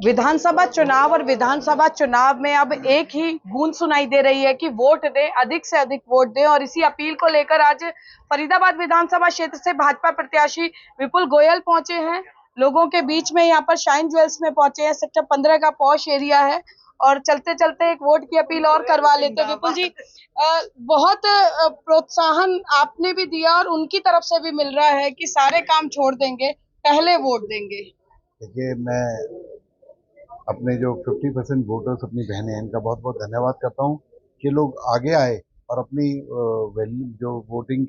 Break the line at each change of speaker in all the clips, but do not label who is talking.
विधानसभा चुनाव और विधानसभा चुनाव में अब एक ही गूंज सुनाई दे रही है कि वोट दें, अधिक से अधिक वोट दें। और इसी अपील को लेकर आज फरीदाबाद विधानसभा क्षेत्र से भाजपा प्रत्याशी विपुल गोयल पहुंचे हैं लोगों के बीच में। यहाँ पर शाइन ज्वेल्स में पहुंचे हैं, सेक्टर 15 का पॉश एरिया है। और चलते चलते एक वोट की अपील और करवा लेते हैं। विपुल जी, बहुत प्रोत्साहन आपने भी दिया और उनकी तरफ से भी मिल रहा है कि सारे काम छोड़ देंगे, पहले वोट देंगे।
देखिए, मैं अपने जो 50% वोटर्स अपनी बहनें हैं, इनका बहुत बहुत धन्यवाद करता हूँ कि लोग आगे आए और अपनी वैल्यू जो वोटिंग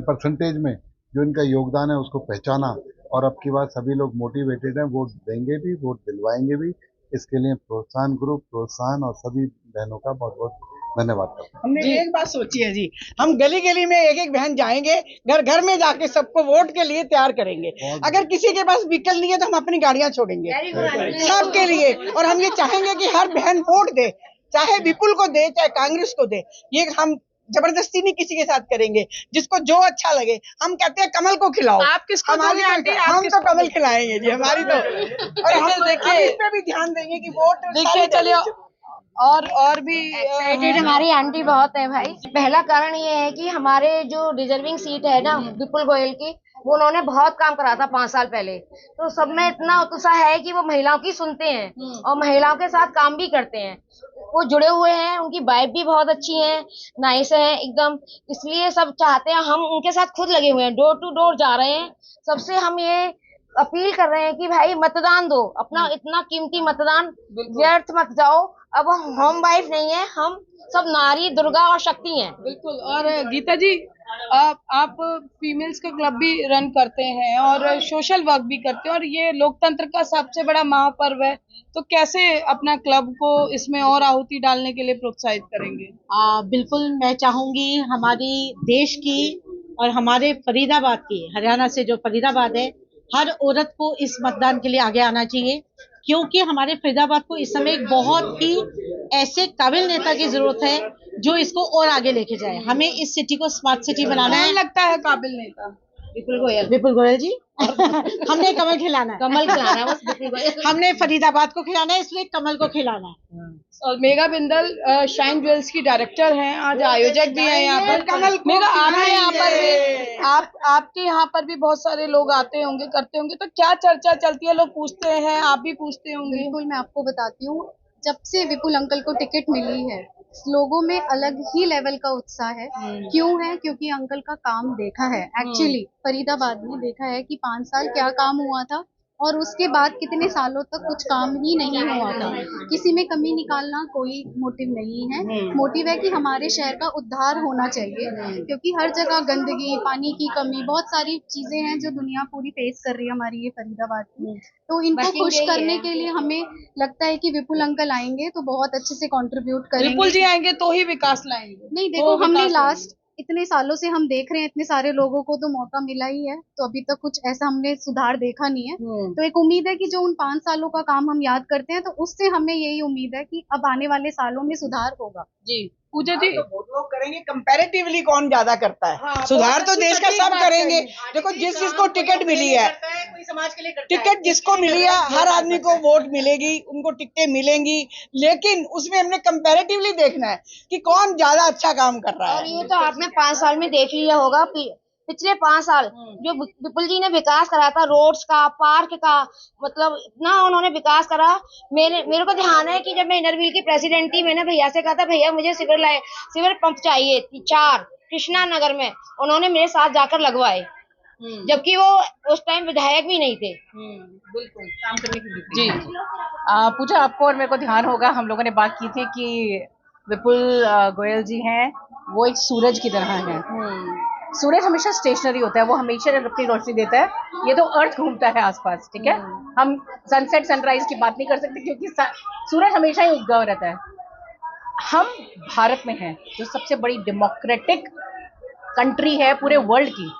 परसेंटेज में जो इनका योगदान है उसको पहचाना। और अब की बार सभी लोग मोटिवेटेड हैं, वोट देंगे भी, वोट दिलवाएंगे भी। इसके लिए प्रोत्साहन ग्रुप, प्रोत्साहन और सभी बहनों का बहुत बहुत धन्यवाद करता हूँ।
हमने एक बात सोची है जी, हम गली गली में एक एक बहन जाएंगे, घर घर में जाके सबको वोट के लिए तैयार करेंगे। अगर किसी के पास व्हीकल नहीं है तो हम अपनी गाड़ियां छोड़ेंगे सबके लिए। और हम ये चाहेंगे कि हर बहन वोट दे, चाहे विपुल को दे चाहे कांग्रेस को दे। ये हम जबरदस्ती नहीं किसी के साथ करेंगे, जिसको जो अच्छा लगे। हम कहते हैं कमल को खिलाओ,
आप किसको दोगे आंटी?
हम तो कमल खिलाएंगे जी, हमारी तो। और हम
देखिए
इस पे भी ध्यान देंगे कि वोट
देखिए, चलिए और भी
एक्साइटेड हमारी आंटी बहुत है भाई। पहला कारण ये है कि हमारे जो रिजर्विंग सीट है ना विपुल गोयल की, वो उन्होंने बहुत काम करा था 5 साल पहले। तो सब में इतना उत्साह है कि वो महिलाओं की सुनते हैं और महिलाओं के साथ काम भी करते हैं। वो जुड़े हुए हैं, उनकी वाइफ भी बहुत अच्छी है, नाइस है एकदम। इसलिए सब चाहते हैं, हम उनके साथ खुद लगे हुए हैं, डोर टू डोर जा रहे हैं। सबसे हम ये अपील कर रहे हैं कि भाई मतदान दो, अपना इतना कीमती मतदान व्यर्थ मत जाओ। अब हम होम वाइफ नहीं है, हम सब नारी, दुर्गा और शक्ति हैं।
बिल्कुल। और गीता जी, आप फीमेल्स का क्लब भी रन करते हैं और सोशल वर्क भी करते हैं और ये लोकतंत्र का सबसे बड़ा महापर्व है, तो कैसे अपना क्लब को इसमें और आहुति डालने के लिए प्रोत्साहित करेंगे?
बिल्कुल, मैं चाहूंगी हमारी देश की और हमारे फरीदाबाद की, हरियाणा से जो फरीदाबाद है, हर औरत को इस मतदान के लिए आगे आना चाहिए। क्योंकि हमारे फरीदाबाद को इस समय एक बहुत ही ऐसे काबिल नेता की जरूरत है जो इसको और आगे लेके जाए। हमें इस सिटी को स्मार्ट सिटी बनाना है।
लगता है काबिल नेता
विपुल गोयल जी। हमने कमल खिलाना है,
बस विपुल गोयल।
हमने फरीदाबाद को खिलाना है, इसलिए कमल को खिलाना है।
और मेघा बिंदल शाइन ज्वेल्स की डायरेक्टर हैं, आज आयोजक भी हैं यहाँ पर। मेघा, आपके यहाँ पर भी आपके यहाँ पर भी बहुत सारे लोग आते होंगे, करते होंगे, तो क्या चर्चा चलती है? लोग पूछते हैं, आप भी पूछते होंगे?
बिल्कुल, मैं आपको बताती हूँ, जब से विपुल अंकल को टिकट मिली है, लोगों में अलग ही लेवल का उत्साह है। क्यों है? क्योंकि अंकल का काम देखा है। एक्चुअली फरीदाबाद में देखा है कि 5 साल क्या काम हुआ था और उसके बाद कितने सालों तक कुछ काम ही नहीं हुआ था। किसी में कमी निकालना कोई मोटिव नहीं है। मोटिव है कि हमारे शहर का उद्धार होना चाहिए, क्योंकि हर जगह गंदगी, पानी की कमी, बहुत सारी चीजें हैं जो दुनिया पूरी फेस कर रही है हमारी ये फरीदाबाद की। तो इनको खुश करने के लिए हमें लगता है कि विपुल अंकल आएंगे तो बहुत अच्छे से कंट्रीब्यूट करेंगे।
विपुल जी आएंगे तो ही विकास लाएंगे।
नहीं, देखो, हमने लास्ट इतने सालों से हम देख रहे हैं, इतने सारे लोगों को तो मौका मिला ही है, तो अभी तक कुछ ऐसा हमने सुधार देखा नहीं है। तो एक उम्मीद है कि जो उन 5 सालों का काम हम याद करते हैं, तो उससे हमें यही उम्मीद है कि अब आने वाले सालों में सुधार होगा।
जी पूजा जी,
तो बहुत लोग करेंगे, कंपैरेटिवली कौन ज्यादा करता है।
हाँ,
सुधार तो देश का सब करेंगे। देखो, जिस जिसको टिकट मिली है,
कोई समाज के लिए
टिकट जिसको मिली है, हर आदमी को वोट मिलेगी, उनको टिकटें मिलेंगी। लेकिन उसमें हमने कंपैरेटिवली देखना है कि कौन ज्यादा अच्छा काम कर रहा
और
है।
ये तो आपने 5 साल में देख लिया होगा, पिछले 5 साल जो विपुल जी ने विकास करा था, रोड्स का, पार्क का, मतलब इतना उन्होंने विकास करा। मेरे को ध्यान है कि जब मैं इनरव्हील की प्रेसिडेंट थी, मैंने भैया से कहा था, भैया मुझे सीवर पंप चाहिए 4 कृष्णा नगर में, उन्होंने मेरे साथ जाकर लगवाए, जबकि वो उस टाइम विधायक भी नहीं थे।
बिल्कुल काम करने की। जी पूजा, आपको और मेरे को ध्यान होगा, हम लोगों ने बात की थी कि विपुल गोयल जी हैं, वो एक सूरज की तरह हैं। सूरज हमेशा स्टेशनरी होता है, वो हमेशा अपनी रोशनी देता है। ये तो अर्थ घूमता है आसपास, ठीक है। हम सनसेट सनराइज की बात नहीं कर सकते क्योंकि सूरज हमेशा ही उगता रहता है। हम भारत में हैं, जो सबसे बड़ी डेमोक्रेटिक कंट्री है पूरे वर्ल्ड की।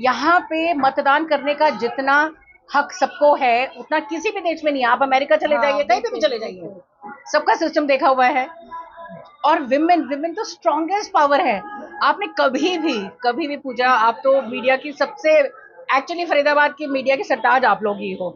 यहाँ पे मतदान करने का जितना हक सबको है, उतना किसी भी देश में नहीं है। आप अमेरिका चले जाइए, कहीं पे भी चले जाइए, सबका सिस्टम देखा हुआ है। और विमेन तो स्ट्रॉन्गेस्ट पावर है। आपने कभी भी पूजा, आप तो मीडिया की सबसे एक्चुअली फरीदाबाद की मीडिया के सरताज आप लोग ही हो,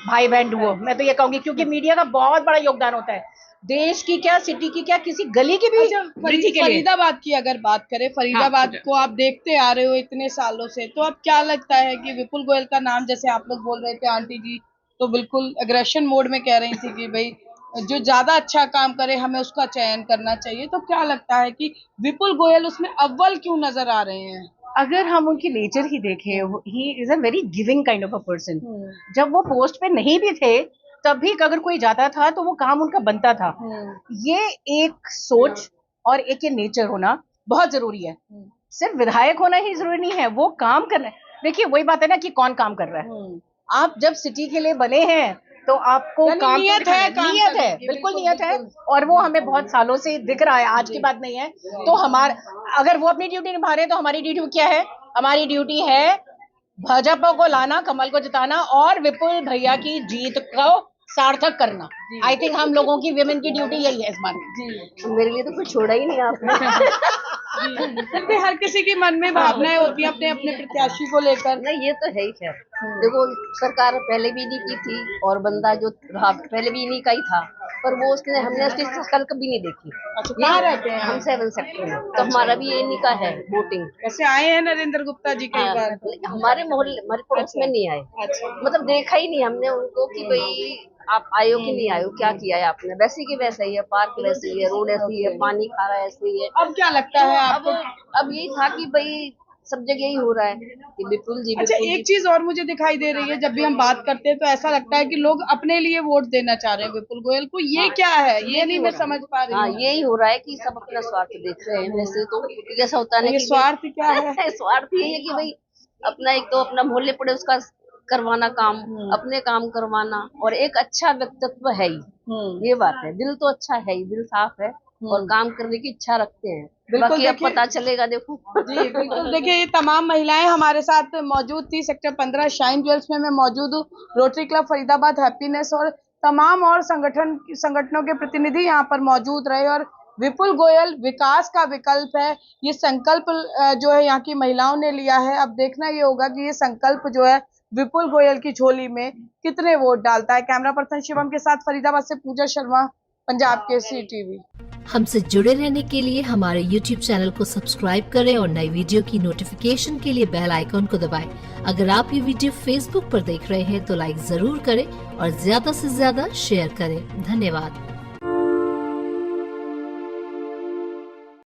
भाई बहन डुओ, मैं तो ये कहूंगी, क्योंकि मीडिया का बहुत बड़ा योगदान होता है देश की क्या, सिटी की क्या, किसी गली की भी वृद्धि के लिए।
फरीदाबाद की अगर बात करें, फरीदाबाद को आप देखते आ रहे हो इतने सालों से, तो अब क्या लगता है कि विपुल गोयल का नाम, जैसे आप लोग बोल रहे थे आंटी जी तो बिल्कुल एग्रेशन मोड में कह रही थी कि भाई जो ज्यादा अच्छा काम करे हमें उसका चयन करना चाहिए, तो क्या लगता है कि विपुल गोयल उसमें अव्वल क्यों नजर आ रहे हैं?
अगर हम उनकी नेचर ही देखें, he is a very giving kind of a person. जब वो पोस्ट पे नहीं भी थे तब भी अगर कोई जाता था तो वो काम उनका बनता था। ये एक सोच और एक ये नेचर होना बहुत जरूरी है। सिर्फ विधायक होना ही जरूरी नहीं है, वो काम करना है। देखिए वही बात है ना कि कौन काम कर रहा है। आप जब सिटी के लिए बने हैं तो आपको काम
नियत है,
नियत है, बिल्कुल नियत है, और वो हमें बहुत सालों से दिख रहा है, आज की बात नहीं है। तो हमारा अगर वो अपनी ड्यूटी निभा रहे हैं तो हमारी ड्यूटी क्या है? हमारी ड्यूटी है भाजपा को लाना, कमल को जिताना और विपुल भैया की जीत को सार्थक करना। आई थिंक हम लोगों की विमेन की ड्यूटी यही है इस बार।
मेरे लिए तो कुछ छोड़ा ही नहीं आपने।
फिर भी हर किसी के मन में भावनाएं होती हैं अपने अपने प्रत्याशी को लेकर।
नहीं, ये तो है ही खैर। देखो सरकार पहले भी इन्हीं की थी और बंदा जो रहा पहले भी इन्हीं का ही था, पर वो उसने हमने उसकी शकल कभी नहीं देखी।
कहाँ रहते हैं
हम 7 सेक्टर में, तो हमारा भी इन्हीं का है वोटिंग।
वैसे आए हैं नरेंद्र गुप्ता जी कई बार?
हमारे मोहल्ले, हमारे पड़ोस में नहीं आए। मतलब देखा ही नहीं हमने उनको कि भाई आप आए हो कि नहीं आए हो, क्या किया है आपने। वैसे की वैसा ही है, पार्क वैसे ही है, रोड ऐसी है, पानी खा रहा है ऐसे ही है।
अब क्या लगता है आपको?
अब यही था कि भाई सब जगह यही हो रहा है कि विपुल जी।
अच्छा, एक चीज और मुझे दिखाई दे रही है, जब भी हम बात करते हैं तो ऐसा लगता है कि लोग अपने लिए वोट देना चाह रहे हैं विपुल गोयल को। ये क्या है, ये नहीं मैं समझ पा रही हूँ।
यही हो रहा है कि सब अपना स्वार्थ देख रहे हैं। वैसे तो ऐसा होता है
ये स्वार्थ क्या है?
स्वार्थ यही है कि भाई अपना एक तो अपना मोहल्ले पड़े उसका करवाना काम, अपने काम करवाना, और एक अच्छा व्यक्तित्व है ही। ये बात है, दिल तो अच्छा है ही, दिल साफ है और काम करने की इच्छा रखते हैं। बाकी अब पता चलेगा, देखो।
जी बिल्कुल। देखिए ये तमाम महिलाएं हमारे साथ मौजूद थी। सेक्टर 15 शाइन ज्वेल्स में मैं मौजूद हूँ। रोटरी क्लब फरीदाबाद, हैप्पीनेस और तमाम और संगठनों के प्रतिनिधि यहाँ पर मौजूद रहे। और विपुल गोयल विकास का विकल्प है, ये संकल्प जो है यहाँ की महिलाओं ने लिया है। अब देखना ये होगा कि ये संकल्प जो है विपुल गोयल की झोली में कितने वोट डालता है। कैमरा पर्सन शिवम के साथ फरीदाबाद से पूजा शर्मा, पंजाब केसरी टीवी।
हमसे जुड़े रहने के लिए हमारे YouTube चैनल को सब्सक्राइब करें और नई वीडियो की नोटिफिकेशन के लिए बेल आइकॉन को दबाएं। अगर आप ये वीडियो Facebook पर देख रहे हैं तो लाइक जरूर करें और ज्यादा से ज्यादा शेयर करें। धन्यवाद।